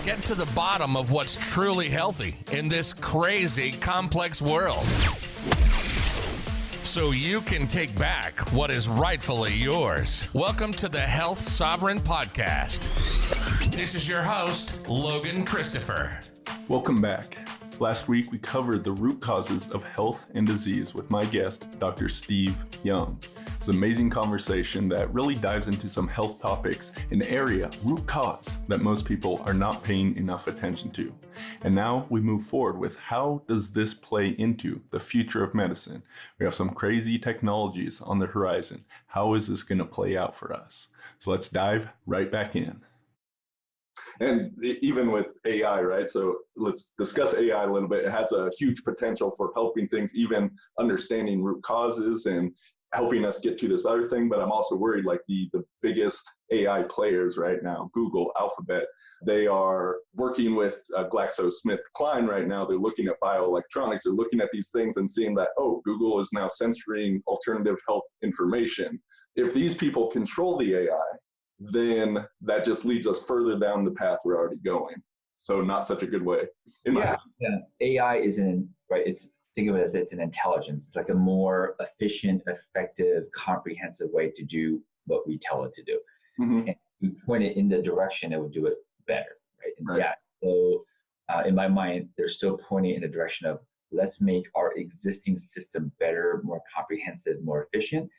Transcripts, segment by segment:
get to the bottom of what's truly healthy in this crazy, complex world, so you can take back what is rightfully yours. Welcome to the Health Sovereign Podcast. This is your host, Logan Christopher. Welcome back. Last week, we covered the root causes of health and disease with my guest, Dr. Steve Young. It's an amazing conversation that really dives into some health topics, an area, root cause, that most people are not paying enough attention to. And now we move forward with how does this play into the future of medicine? We have some crazy technologies on the horizon. How is this going to play out for us? So let's dive right back in. And even with AI, right? So let's discuss AI a little bit. It has a huge potential for helping things, even understanding root causes and helping us get to this other thing. But I'm also worried, like the biggest AI players right now, Google, Alphabet, they are working with GlaxoSmithKline right now. They're looking at bioelectronics. They're looking at these things and seeing that, oh, Google is now censoring alternative health information. If these people control the AI, then that just leads us further down the path we're already going. So not such a good way. Yeah. AI isn't, right? Think of it as it's an intelligence. It's like a more efficient, effective, comprehensive way to do what we tell it to do. Mm-hmm. And we point it in the direction it would do it better, right? And right. Yeah. So in my mind, they're still pointing in the direction of let's make our existing system better, more comprehensive, more efficient.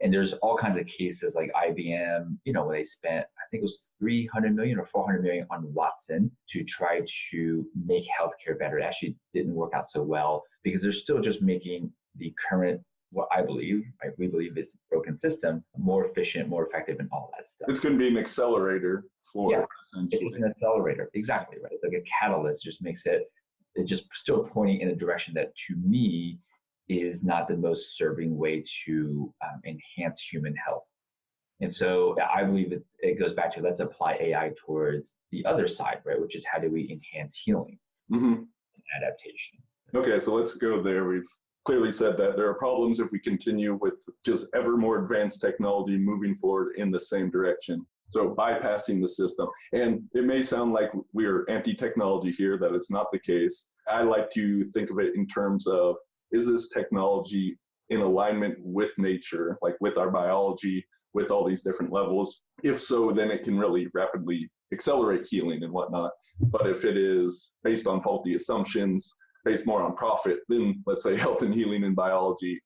And there's all kinds of cases like IBM, where they spent, I think it was 300 million or 400 million on Watson to try to make healthcare better. It actually didn't work out so well because they're still just making the current, what I believe, right, we believe is a broken system, more efficient, more effective, and all that stuff. It's going to be an accelerator for it, essentially. It's an accelerator, exactly, right? It's like a catalyst, just makes it just still pointing in a direction that to me is not the most serving way to enhance human health. And so I believe it goes back to let's apply AI towards the other side, right? Which is how do we enhance healing and adaptation? Okay, so let's go there. We've clearly said that there are problems if we continue with just ever more advanced technology moving forward in the same direction. So bypassing the system. And it may sound like we're anti-technology here, that is not the case. I like to think of it in terms of, is this technology in alignment with nature, like with our biology, with all these different levels? If so, then it can really rapidly accelerate healing and whatnot. But if it is based on faulty assumptions, based more on profit than, let's say, health and healing and biology,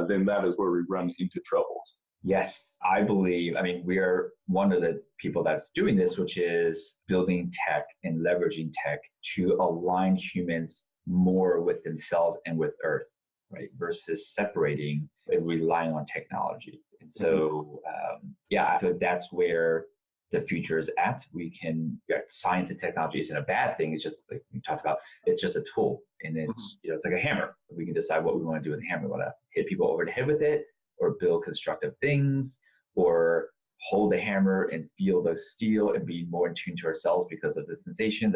then that is where we run into troubles. Yes, I believe, we are one of the people that's doing this, which is building tech and leveraging tech to align humans more with themselves and with Earth, right? Versus separating and relying on technology. And so, I think that's where the future is at. Science and technology isn't a bad thing. It's just like we talked about, it's just a tool. And it's, it's like a hammer. We can decide what we want to do with the hammer. We want to hit people over the head with it, or build constructive things, or hold the hammer and feel the steel and be more in tune to ourselves because of the sensations.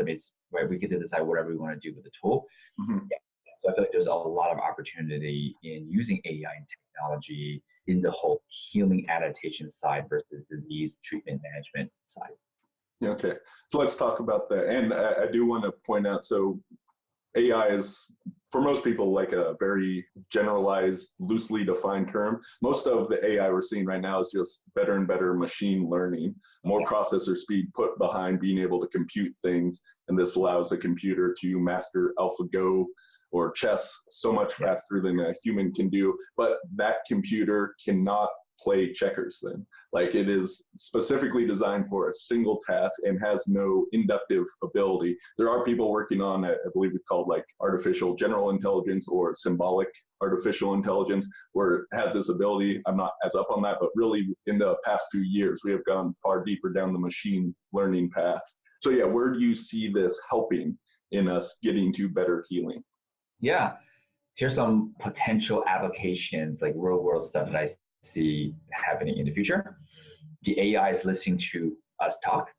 Right, we get to decide whatever we want to do with the tool. Yeah. So I feel like there's a lot of opportunity in using AI and technology in the whole healing adaptation side versus disease treatment management side. Okay, so let's talk about that. And I do want to point out, so AI is, for most people, like a very generalized, loosely defined term. Most of the AI we're seeing right now is just better and better machine learning, more processor speed put behind being able to compute things. And this allows a computer to master AlphaGo or chess so much faster than a human can do. But that computer cannot play checkers then. Like, it is specifically designed for a single task and has no inductive ability. There are people working on, I believe it's called like artificial general intelligence or symbolic artificial intelligence, where it has this ability. I'm not as up on that, but really in the past few years, we have gone far deeper down the machine learning path. So yeah, where do you see this helping in us getting to better healing? Yeah, here's some potential applications, like real world stuff that I see happening in the future. The AI is listening to us talk,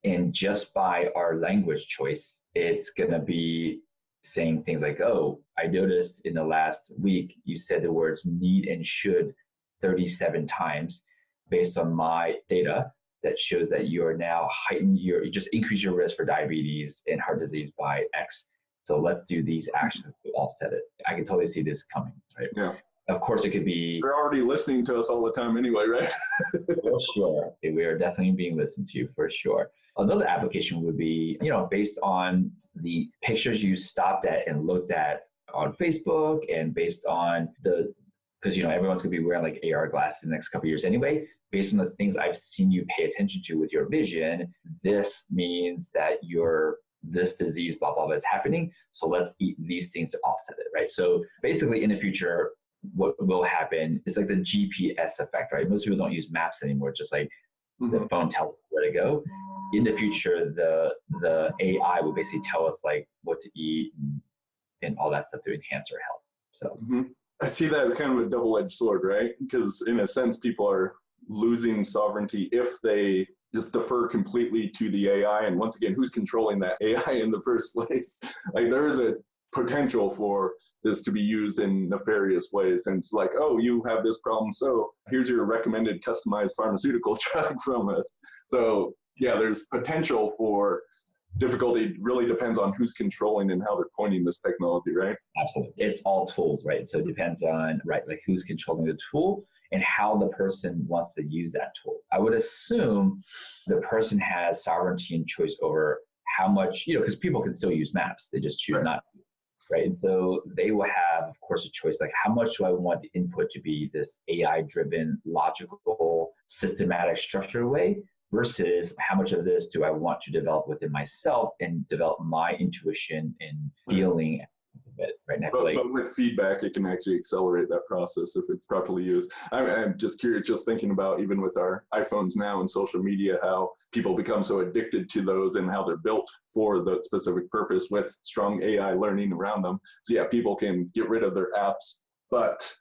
and just by our language choice, it's going to be saying things like, oh, I noticed in the last week you said the words need and should 37 times. Based on my data, that shows that you are now heightened, you just increase your risk for diabetes and heart disease by X. So let's do these actions to offset it. I can totally see this coming, right? Yeah. Of course, it could be. They're already listening to us all the time anyway, right? For sure. We are definitely being listened to for sure. Another application would be, based on the pictures you stopped at and looked at on Facebook, and based on because everyone's going to be wearing like AR glasses in the next couple of years anyway. Based on the things I've seen you pay attention to with your vision, this means that this disease, blah, blah, blah, is happening. So let's eat these things to offset it, right? So basically in the future, what will happen is like the GPS effect, right? Most people don't use maps anymore, just like the phone tells us where to go. In the future, the AI will basically tell us like what to eat and all that stuff to enhance our health. So I see that as kind of a double-edged sword, right? Because in a sense, people are losing sovereignty if they just defer completely to the AI. And once again, who's controlling that AI in the first place? Like there is a potential for this to be used in nefarious ways. And it's like, oh, you have this problem, so here's your recommended customized pharmaceutical drug from us. So yeah, there's potential for difficulty. Really depends on who's controlling and how they're pointing this technology, right? Absolutely. It's all tools, right? So it depends on, like who's controlling the tool and how the person wants to use that tool. I would assume the person has sovereignty and choice over how much, because people can still use maps. They just choose not to. Right. And so they will have, of course, a choice, like how much do I want the input to be this AI-driven, logical, systematic, structured way versus how much of this do I want to develop within myself and develop my intuition and feeling right now. But with feedback, it can actually accelerate that process if it's properly used. I'm just curious, just thinking about even with our iPhones now and social media, how people become so addicted to those and how they're built for the specific purpose with strong AI learning around them. So yeah, people can get rid of their apps, but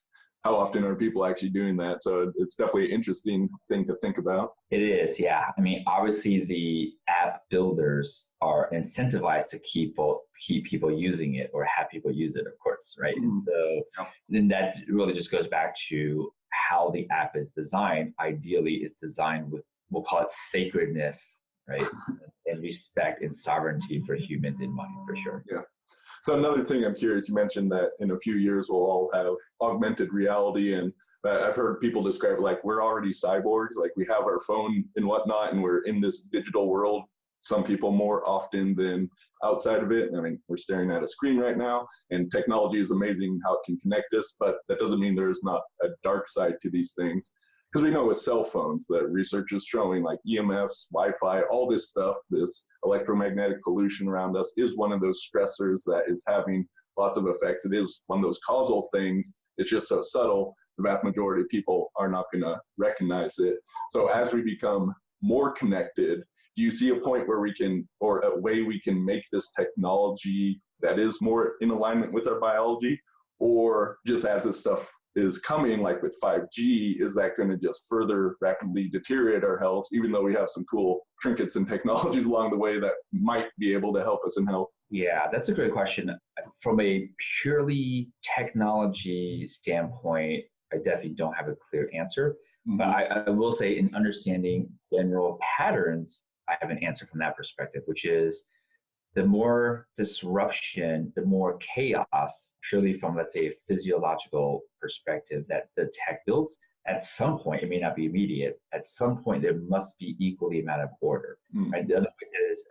how often are people actually doing that? So it's definitely an interesting thing to think about. It is, yeah. I mean, obviously the app builders are incentivized to keep people using it or have people use it, of course, right? And so then that really just goes back to how the app is designed. Ideally, it's designed with, we'll call it sacredness, right? And respect and sovereignty for humans in mind, for sure. Yeah. So another thing I'm curious, you mentioned that in a few years we'll all have augmented reality, and I've heard people describe it like we're already cyborgs, like we have our phone and whatnot, and we're in this digital world. Some people more often than outside of it. I mean, we're staring at a screen right now, and technology is amazing how it can connect us, but that doesn't mean there's not a dark side to these things. Because we know with cell phones that research is showing like EMFs, Wi-Fi, all this stuff, this electromagnetic pollution around us is one of those stressors that is having lots of effects. It is one of those causal things. It's just so subtle. The vast majority of people are not going to recognize it. So as we become more connected, do you see a point where we can, or a way we can make this technology that is more in alignment with our biology? Or just as this stuff is coming, like with 5G, is that going to just further rapidly deteriorate our health, even though we have some cool trinkets and technologies along the way that might be able to help us in health? Yeah, that's a great question. From a purely technology standpoint, I definitely don't have a clear answer. But I will say in understanding general patterns, I have an answer from that perspective, which is the more disruption, the more chaos, purely from, let's say, a physiological perspective that the tech builds, at some point, it may not be immediate, at some point there must be equally amount of order. Right? The other way is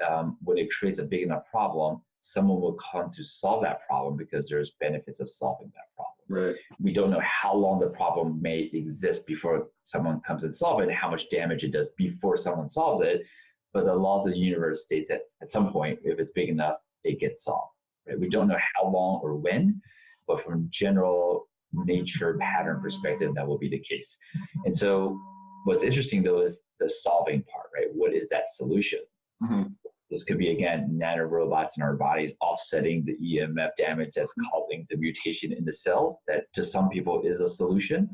when it creates a big enough problem, someone will come to solve that problem because there's benefits of solving that problem. Right. We don't know how long the problem may exist before someone comes and solves it, and how much damage it does before someone solves it. But the laws of the universe states that at some point, if it's big enough, it gets solved. Right? We don't know how long or when, but from general nature pattern perspective, that will be the case. And so what's interesting though is the solving part, right? What is that solution? This could be, again, nanorobots in our bodies offsetting the EMF damage that's causing the mutation in the cells. That to some people is a solution.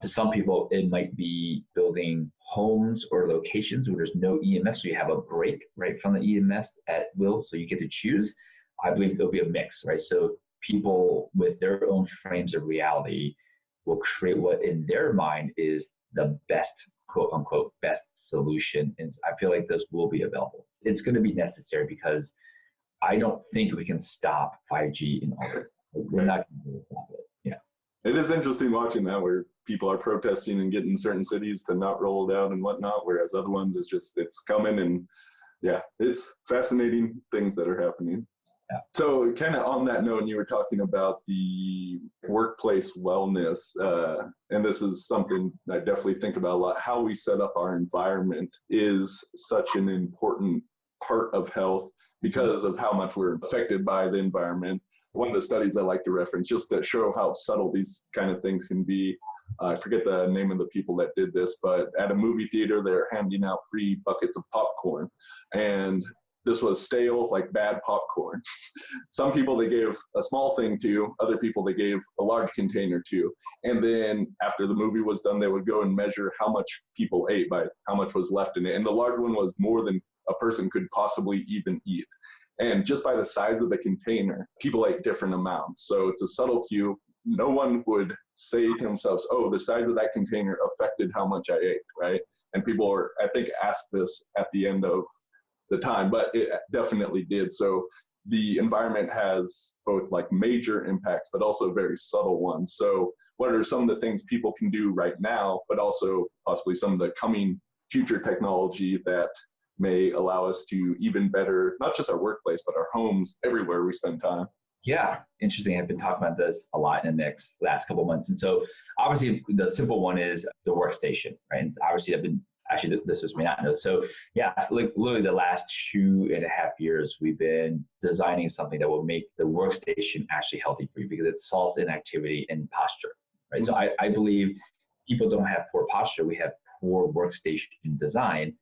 To some people, it might be building homes or locations where there's no EMF, so you have a break right from the EMFs at will, so you get to choose. I believe there'll be a mix, right? So people with their own frames of reality will create what in their mind is the best quote unquote best solution. And I feel like this will be available. It's going to be necessary because I don't think we can stop 5G in all this. We're not going to stop it. Yeah. It is interesting watching that where people are protesting and getting certain cities to not roll it out and whatnot, whereas other ones it's coming, and yeah, it's fascinating things that are happening. Yeah. So kind of on that note, you were talking about the workplace wellness, and this is something I definitely think about a lot. How we set up our environment is such an important part of health because of how much we're affected by the environment. One of the studies I like to reference just to show how subtle these kind of things can be. I forget the name of the people that did this, but at a movie theater, they're handing out free buckets of popcorn. And this was stale, like bad popcorn. Some people they gave a small thing to, other people they gave a large container to. And then after the movie was done, they would go and measure how much people ate by how much was left in it. And the large one was more than a person could possibly even eat. And just by the size of the container, people ate different amounts. So it's a subtle cue. No one would say to themselves, oh, the size of that container affected how much I ate, right? And people are, I think, asked this at the end of the time, but it definitely did. So the environment has both like major impacts, but also very subtle ones. So what are some of the things people can do right now, but also possibly some of the coming future technology that may allow us to even better, not just our workplace, but our homes, everywhere we spend time? Yeah, interesting. I've been talking about this a lot in the last couple of months. And so obviously the simple one is the workstation, right? And obviously I've been, actually this was may not know. So yeah, literally the last 2.5 years, we've been designing something that will make the workstation actually healthy for you because it solves inactivity and posture, right? Mm-hmm. So I believe people don't have poor posture. We have poor workstation design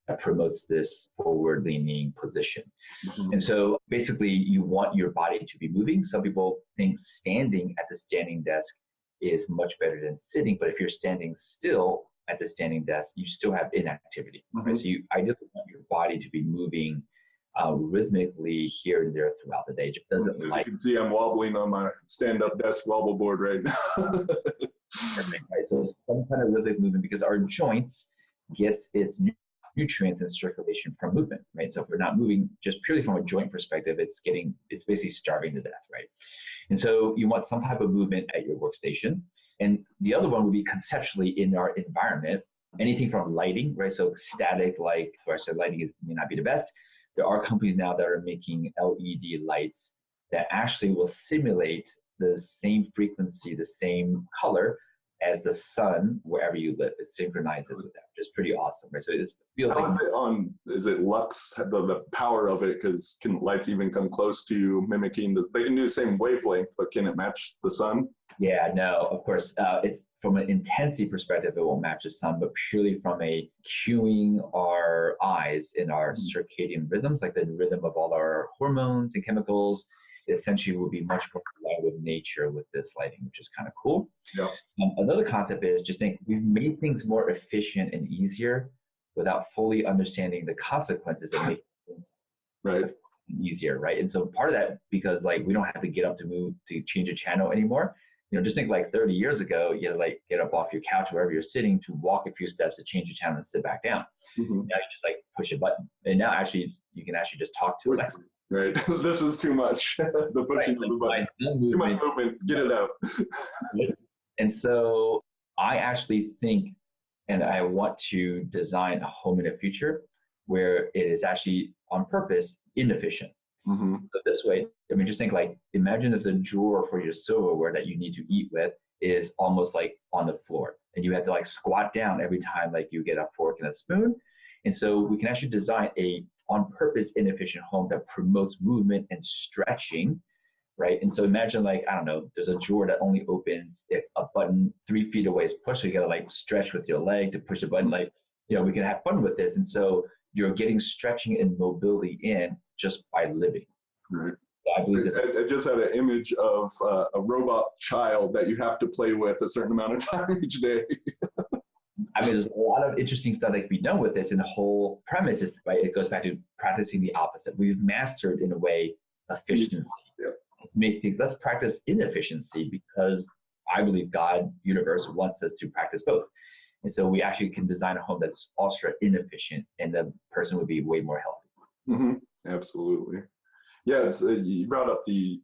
that promotes this forward-leaning position. Mm-hmm. And so basically you want your body to be moving. Some people think standing at the standing desk is much better than sitting, but if you're standing still at the standing desk, you still have inactivity. Mm-hmm. Right? So you ideally want your body to be moving rhythmically here and there throughout the day. It doesn't As you can see, I'm wobbling on my stand-up desk wobble board right now. Perfect, right? So some kind of rhythmic movement because our joints gets its nutrients and circulation from movement, right? So if we're not moving just purely from a joint perspective, it's basically starving to death, right? And so you want some type of movement at your workstation. And the other one would be conceptually in our environment, anything from lighting, right? So static, like I said, lighting may not be the best. There are companies now that are making LED lights that actually will simulate the same frequency, the same color as the sun wherever you live. It synchronizes with that, which is pretty awesome, right? So it feels How like— is it on, is it lux, the power of it? Because can lights even come close to mimicking they can do the same wavelength, but can it match the sun? Yeah, no, of course. It's from an intensity perspective, it won't match the sun, but purely from a cueing our eyes in our circadian rhythms, like the rhythm of all our hormones and chemicals, essentially will be much more aligned with nature with this lighting, which is kind of cool. Yeah. Another concept is just think we've made things more efficient and easier without fully understanding the consequences of making things easier, right? And so part of that, because like we don't have to get up to move to change a channel anymore. You know, just think like 30 years ago, you had to like get up off your couch wherever you're sitting to walk a few steps to change the channel and sit back down. Mm-hmm. Now you just like push a button, and now actually you can actually just talk to Alexa. Right. This is too much. The pushing of the button. Too much movement. Get it out. And so I actually think, and I want to design a home in the future where it is actually on purpose inefficient. Mm-hmm. So this way, I mean, just think like, imagine if the drawer for your silverware that you need to eat with is almost like on the floor, and you have to like squat down every time like you get a fork and a spoon. And so we can actually design a on purpose inefficient home that promotes movement and stretching, right? And so imagine like, I don't know, there's a drawer that only opens if a button 3 feet away is pushed. So you gotta like stretch with your leg to push the button. Like, you know, we can have fun with this. And so you're getting stretching and mobility in just by living. Right. I believe I just had an image of a robot child that you have to play with a certain amount of time each day. I mean, there's a lot of interesting stuff that can be done with this, and the whole premise is, right, it goes back to practicing the opposite. We've mastered, in a way, efficiency. Yeah. Let's practice inefficiency, because I believe God, universe, wants us to practice both. And so we actually can design a home that's ultra inefficient, and the person would be way more healthy. Absolutely. Yeah, we brought up the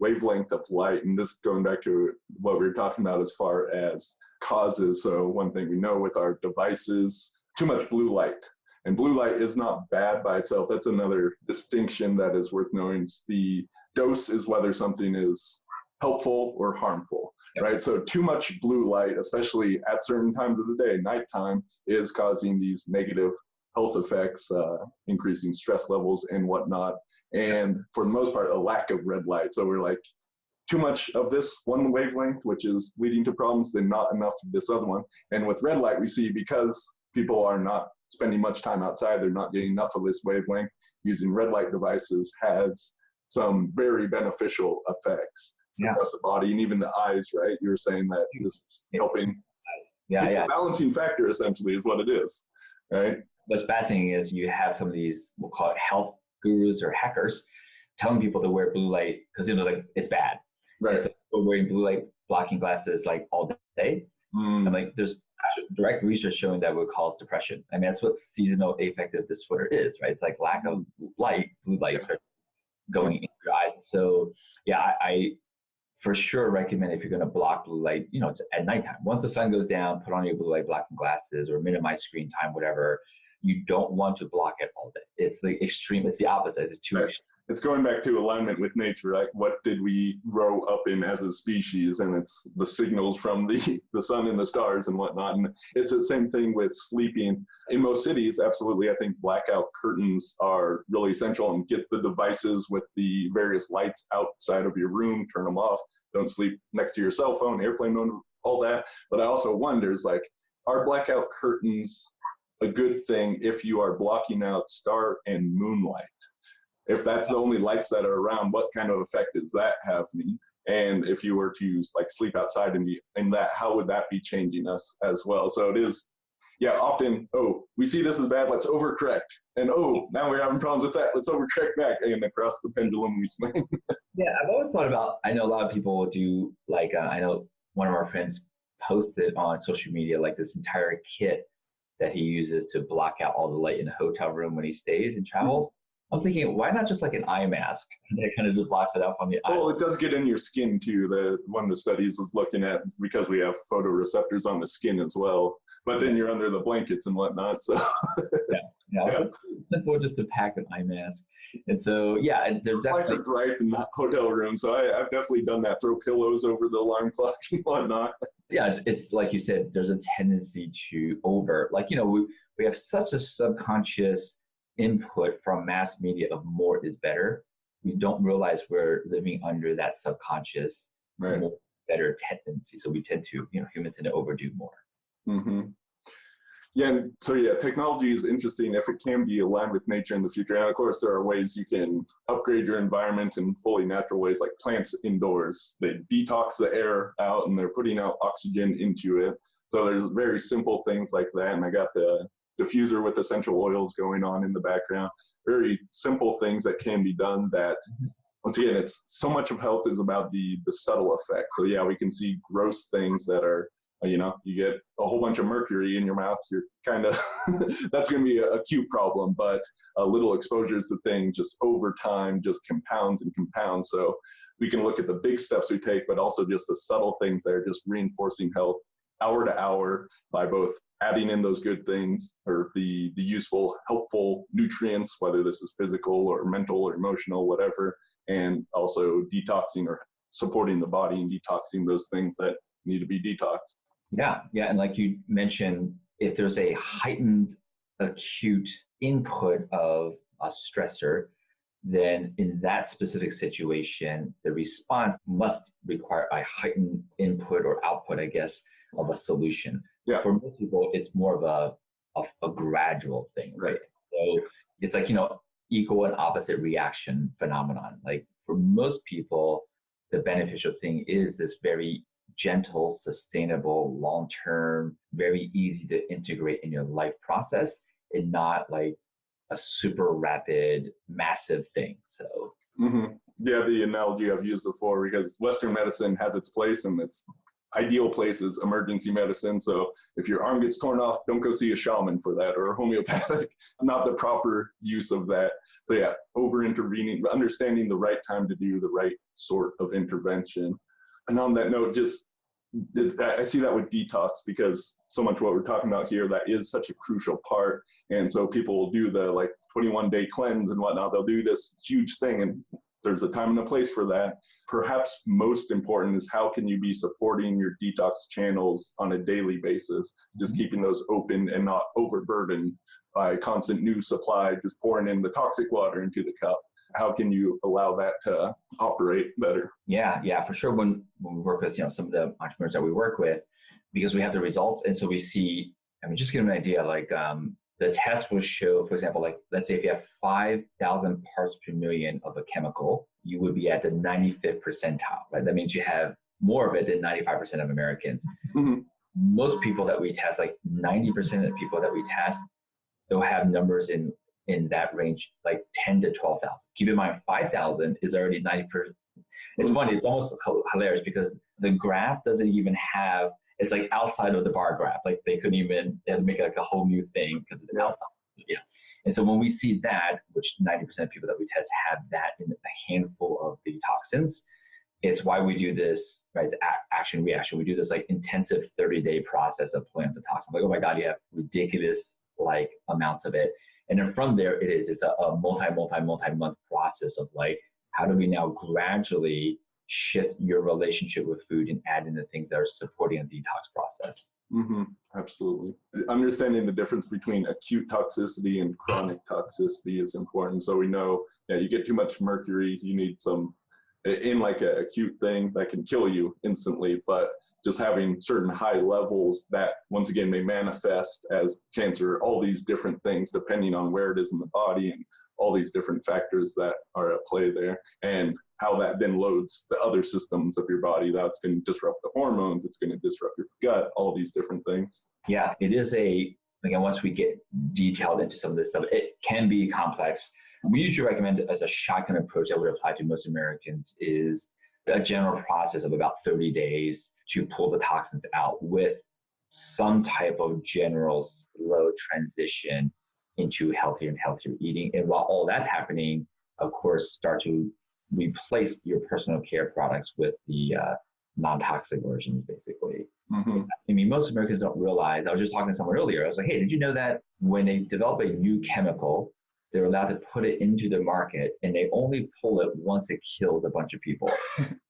wavelength of light, and this going back to what we were talking about as far as causes. So one thing we know with our devices, too much blue light. And blue light is not bad by itself. That's another distinction that is worth knowing. It's the dose is whether something is helpful or harmful, right? So too much blue light, especially at certain times of the day, nighttime, is causing these negative health effects, increasing stress levels and whatnot. And for the most part, a lack of red light. So we're like, too much of this one wavelength, which is leading to problems, then not enough of this other one. And with red light, we see because people are not spending much time outside, they're not getting enough of this wavelength. Using red light devices has some very beneficial effects across the body and even the eyes, right? You were saying that this is helping. It's a balancing factor, essentially, is what it is, right? What's fascinating is you have some of these, we'll call it health gurus or hackers, telling people to wear blue light because, like, it's bad. Right. And so people wearing blue light blocking glasses like all day. And like there's actually direct research showing that would cause depression. I mean, that's what seasonal affective disorder is, right? It's like lack of light, blue light, going into your eyes. So I for sure recommend if you're going to block blue light, at nighttime. Once the sun goes down, put on your blue light blocking glasses or minimize screen time, whatever. You don't want to block it all day. It's the extreme. It's the opposite. It's too extreme. It's going back to alignment with nature, right? What did we grow up in as a species? And it's the signals from the sun and the stars and whatnot. And it's the same thing with sleeping. In most cities, absolutely, I think blackout curtains are really essential, and get the devices with the various lights outside of your room, turn them off. Don't sleep next to your cell phone, airplane mode, all that. But I also wonder, are blackout curtains a good thing if you are blocking out star and moonlight? If that's the only lights that are around, what kind of effect is that having? And if you were to sleep outside in that, how would that be changing us as well? So it is, often, we see this as bad, let's overcorrect. And now we're having problems with that, let's overcorrect back. And across the pendulum we swing. I've always thought about, I know a lot of people do, I know one of our friends posted on social media, this entire kit that he uses to block out all the light in the hotel room when he stays and travels. I'm thinking, why not just an eye mask that kind of just blocks it up on the eye? Well, it does get in your skin too. One of the studies was looking at, because we have photoreceptors on the skin as well, but then you're under the blankets and whatnot. So Or just to pack an eye mask. And so, there's definitely lights are bright in the hotel room. So I've definitely done that. Throw pillows over the alarm clock and whatnot. Yeah, it's like you said, there's a tendency to we have such a subconscious input from mass media of more is better. We don't realize we're living under that subconscious more better tendency. So we tend to, humans tend to overdo more. Mm-hmm. Technology is interesting if it can be aligned with nature in the future. And of course, there are ways you can upgrade your environment in fully natural ways, like plants indoors. They detox the air out and they're putting out oxygen into it. So there's very simple things like that. And I got the diffuser with essential oils going on in the background. Very simple things that can be done that, once again, it's so much of health is about the subtle effects. So we can see gross things that are, you get a whole bunch of mercury in your mouth, you're kind of, that's going to be a acute problem, but little exposures to things just over time just compounds and compounds. So we can look at the big steps we take, but also just the subtle things that are just reinforcing health hour to hour by both adding in those good things or the useful, helpful nutrients, whether this is physical or mental or emotional, whatever, and also detoxing or supporting the body and detoxing those things that need to be detoxed. Yeah. And like you mentioned, if there's a heightened acute input of a stressor, then in that specific situation, the response must require a heightened input or output, I guess, of a solution. Yeah. For most people, it's more of a gradual thing, right? So it's equal and opposite reaction phenomenon. Like for most people, the beneficial thing is this very gentle, sustainable, long-term, very easy to integrate in your life process, and not like a super rapid, massive thing. So the analogy I've used before, because Western medicine has its place and it's ideal place is emergency medicine. So if your arm gets torn off, don't go see a shaman for that, or a homeopathic, not the proper use of that. So yeah, over intervening, understanding the right time to do the right sort of intervention. And on that note, I see that with detox, because so much what we're talking about here, that is such a crucial part. And so people will do the 21-day cleanse and whatnot. They'll do this huge thing, and there's a time and a place for that. Perhaps most important is how can you be supporting your detox channels on a daily basis, just keeping those open and not overburdened by constant new supply, just pouring in the toxic water into the cup. How can you allow that to operate better? Yeah, for sure. When we work with some of the entrepreneurs that we work with, because we have the results, and so we see. Just to give them an idea, the test will show, for example, let's say if you have 5,000 parts per million of a chemical, you would be at the 95th percentile, right? That means you have more of it than 95% of Americans. Mm-hmm. Most people that we test, 90% of the people that we test, they'll have numbers in that range, 10 to 12,000. Keep in mind, 5,000 is already 90%. It's funny, it's almost hilarious because the graph doesn't even have, it's outside of the bar graph. They couldn't even, they had to make a whole new thing because it's outside. Yeah. And so when we see that, which 90% of people that we test have that in a handful of the toxins, it's why we do this, right? It's action reaction. We do this intensive 30-day process of pulling up the toxin. Oh my God, you have ridiculous amounts of it. And then from there, it's a multi-month process of how do we now gradually shift your relationship with food and add in the things that are supporting a detox process. Mm-hmm. Absolutely. Understanding the difference between acute toxicity and chronic toxicity is important. So we know, you get too much mercury, you need some in an acute thing that can kill you instantly, but just having certain high levels that once again may manifest as cancer, all these different things depending on where it is in the body and all these different factors that are at play there, and how that then loads the other systems of your body. That's going to disrupt the hormones, it's going to disrupt your gut, all these different things. Yeah, it is again, once we get detailed into some of this stuff, it can be complex. We usually recommend as a shotgun approach that would apply to most Americans is a general process of about 30 days to pull the toxins out with some type of general slow transition into healthier and healthier eating. And while all that's happening, of course, start to replace your personal care products with the non-toxic versions, basically. Mm-hmm. Most Americans don't realize, I was just talking to someone earlier, I was like, hey, did you know that when they develop a new chemical, they're allowed to put it into the market and they only pull it once it kills a bunch of people?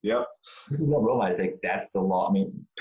Yep. People don't realize that's the law.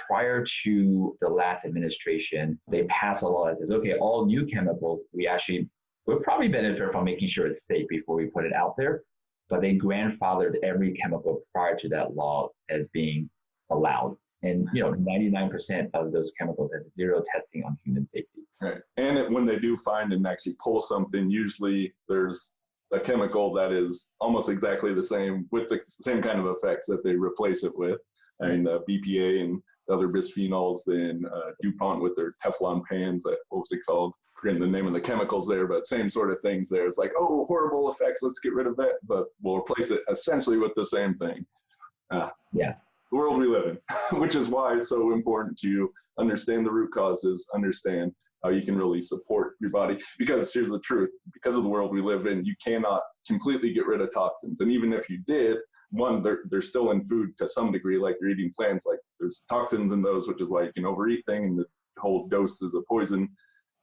Prior to the last administration, they passed a law that says, okay, all new chemicals, we'll probably benefit from making sure it's safe before we put it out there. But they grandfathered every chemical prior to that law as being allowed. And 99% of those chemicals have zero testing on human safety. Right. And when they do find and actually pull something, usually there's a chemical that is almost exactly the same with the same kind of effects that they replace it with. BPA and other bisphenols, then DuPont with their Teflon pans, what was it called? Forgetting the name of the chemicals there, but same sort of things there. It's horrible effects, let's get rid of that, but we'll replace it essentially with the same thing. Yeah. The world we live in, which is why it's so important to understand the root causes, understand how you can really support your body. Because here's the truth, because of the world we live in, you cannot completely get rid of toxins. And even if you did, one, they're still in food to some degree, you're eating plants, there's toxins in those, which is why you can overeat thing, and the whole dose is a poison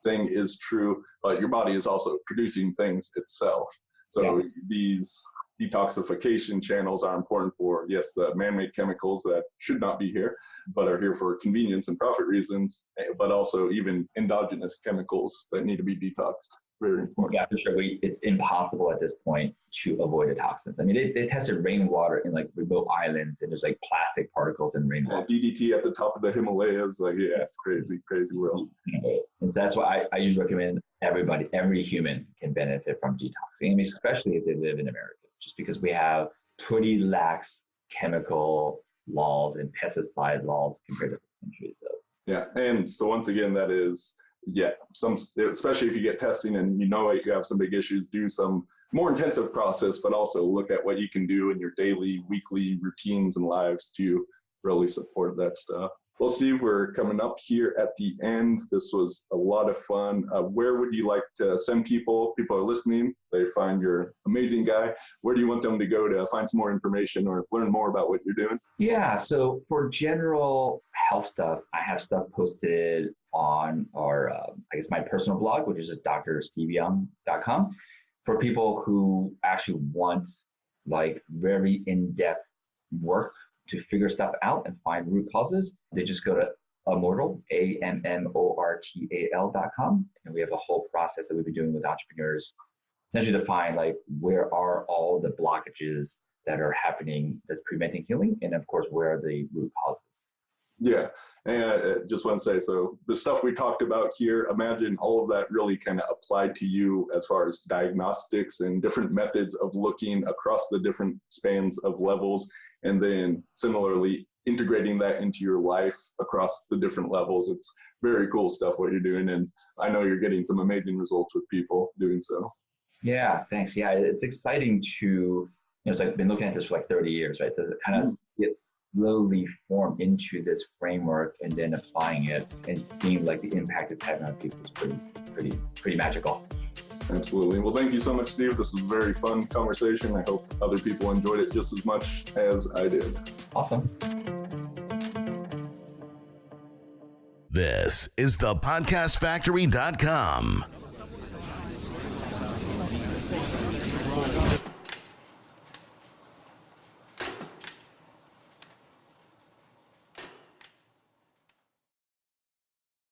thing is true, but your body is also producing things itself. So these detoxification channels are important for, yes, the man-made chemicals that should not be here, but are here for convenience and profit reasons, but also even endogenous chemicals that need to be detoxed. Very important. Yeah, for sure. It's impossible at this point to avoid the toxins. They tested rainwater in remote islands, and there's plastic particles in rainwater. DDT at the top of the Himalayas. It's crazy world. And that's why I usually recommend every human can benefit from detoxing, especially if they live in America, just because we have pretty lax chemical laws and pesticide laws compared to other countries. So. Yeah, and so once again, that is, especially if you get testing and you have some big issues, do some more intensive process, but also look at what you can do in your daily, weekly routines and lives to really support that stuff. Well, Steve, we're coming up here at the end. This was a lot of fun. Where would you like to send people? People are listening. They find you're amazing guy. Where do you want them to go to find some more information or learn more about what you're doing? Yeah, so for general health stuff, I have stuff posted on my personal blog, which is at drsteveyoung.com. For people who actually want like very in-depth work to figure stuff out and find root causes, they just go to Ammortal, AMMORTAL.com. And we have a whole process that we've been doing with entrepreneurs, essentially to find like where are all the blockages that are happening that's preventing healing, and of course, where are the root causes. Yeah, and I just want to say, so the stuff we talked about here, imagine all of that really kind of applied to you as far as diagnostics and different methods of looking across the different spans of levels, and then similarly integrating that into your life across the different levels. It's very cool stuff what you're doing, and I know you're getting some amazing results with people doing so. Yeah, thanks. Yeah, it's exciting to, it's like I've been looking at this for like 30 years, right? So it kind of gets slowly formed into this framework and then applying it and seeing like the impact it's having on people is pretty magical. Absolutely. Well, thank you so much, Steve. This was a very fun conversation. I hope other people enjoyed it just as much as I did. Awesome. This is thepodcastfactory.com.